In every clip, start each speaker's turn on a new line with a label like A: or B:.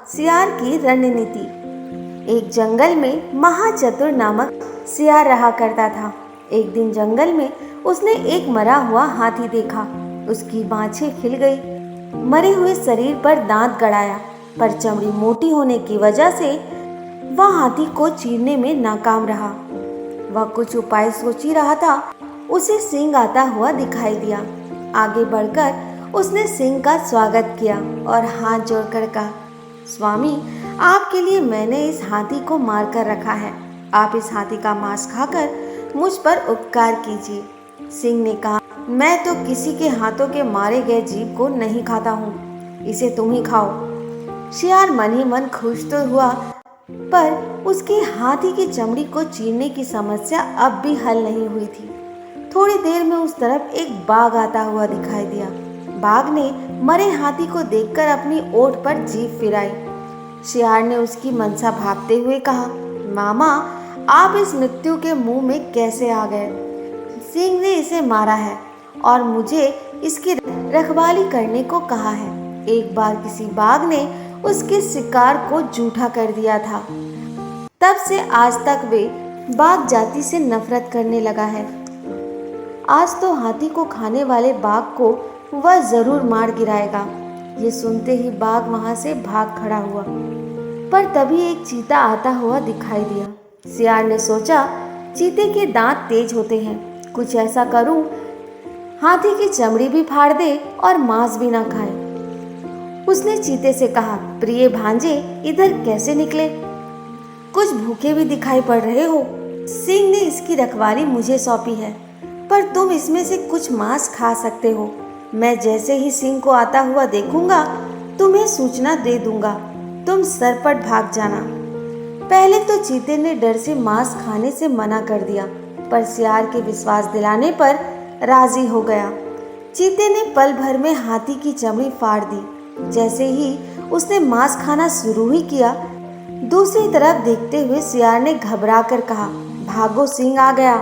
A: सियार की रणनीति। एक जंगल में महाचतुर नामक सियार रहा करता था। एक दिन जंगल में उसने एक मरा हुआ हाथी देखा। उसकी बाँछें खिल गई। मरे हुए शरीर पर दांत गड़ाया, पर चमड़ी मोटी होने की वजह से वह हाथी को चीरने में नाकाम रहा। वह कुछ उपाय सोच ही रहा था, उसे सिंह आता हुआ दिखाई दिया। आगे बढ़कर उसने सिंह का स्वागत किया और हाथ जोड़कर कहा, स्वामी, आपके लिए मैंने इस हाथी को मार कर रखा है। आप इस हाथी का मांस खाकर मुझ पर उपकार कीजिए। सिंह ने कहा, मैं तो किसी के हाथों के मारे गए जीव को नहीं खाता हूँ, इसे तुम ही खाओ। सियार मन ही मन खुश तो हुआ, पर उसके हाथी की चमड़ी को चीरने की समस्या अब भी हल नहीं हुई थी। थोड़ी देर में उस तरफ एक बाघ आता हुआ दिखाई दिया। बाघ ने मरे हाथी को देखकर अपनी ओठ पर जीभ फिराई। सियार ने उसकी मंशा भांपते हुए कहा, मामा, आप इस मृत्यु के मुंह में कैसे आ गए? सिंह ने इसे मारा है और मुझे इसकी रखवाली करने को कहा है। एक बार किसी बाघ ने उसके शिकार को जूठा कर दिया था। तब से आज तक वे बाघ जाति से नफरत करने लगा है। आज तो हाथी को खाने वाले बाघ को वह जरूर मार गिराएगा। ये सुनते ही बाघ वहां से भाग खड़ा हुआ, पर तभी एक चीता आता हुआ दिखाई दिया। सियार ने सोचा, चीते के दांत तेज होते हैं, कुछ ऐसा करूं हाथी की चमड़ी भी फाड़ दे और मांस भी ना खाए। उसने चीते से कहा, प्रिय भांजे, इधर कैसे निकले? कुछ भूखे भी दिखाई पड़ रहे हो। सिंह ने इसकी रखवाली मुझे सौंपी है, पर तुम इसमें से कुछ मांस खा सकते हो। मैं जैसे ही सिंह को आता हुआ देखूंगा, तुम्हें सूचना दे दूंगा। तुम सरपट भाग जाना। पहले तो चीते ने डर से मांस खाने से मना कर दिया, पर सियार के विश्वास दिलाने पर राजी हो गया। चीते ने पल भर में हाथी की चमड़ी फाड़ दी। जैसे ही उसने मांस खाना शुरू ही किया, दूसरी तरफ देखते हुए सियार ने घबरा कर कहा, भागो, सिंह आ गया।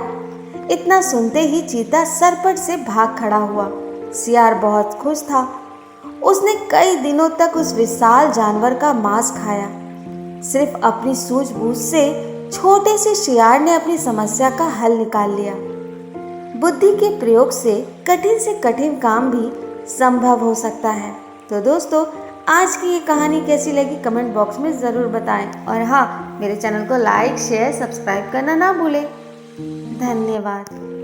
A: इतना सुनते ही चीता सरपट से भाग खड़ा हुआ। सियार बहुत खुश था। उसने कई दिनों तक उस विशाल जानवर का मांस खाया। सिर्फ अपनी सूझबूझ से छोटे से सियार ने अपनी समस्या का हल निकाल लिया। बुद्धि के प्रयोग से कठिन काम भी संभव हो सकता है। तो दोस्तों, आज की ये कहानी कैसी लगी कमेंट बॉक्स में ज़रूर बताएं। और हाँ, मेरे चैनल को लाइक, शेयर, सब्सक्राइब करना ना भूलें। धन्यवाद।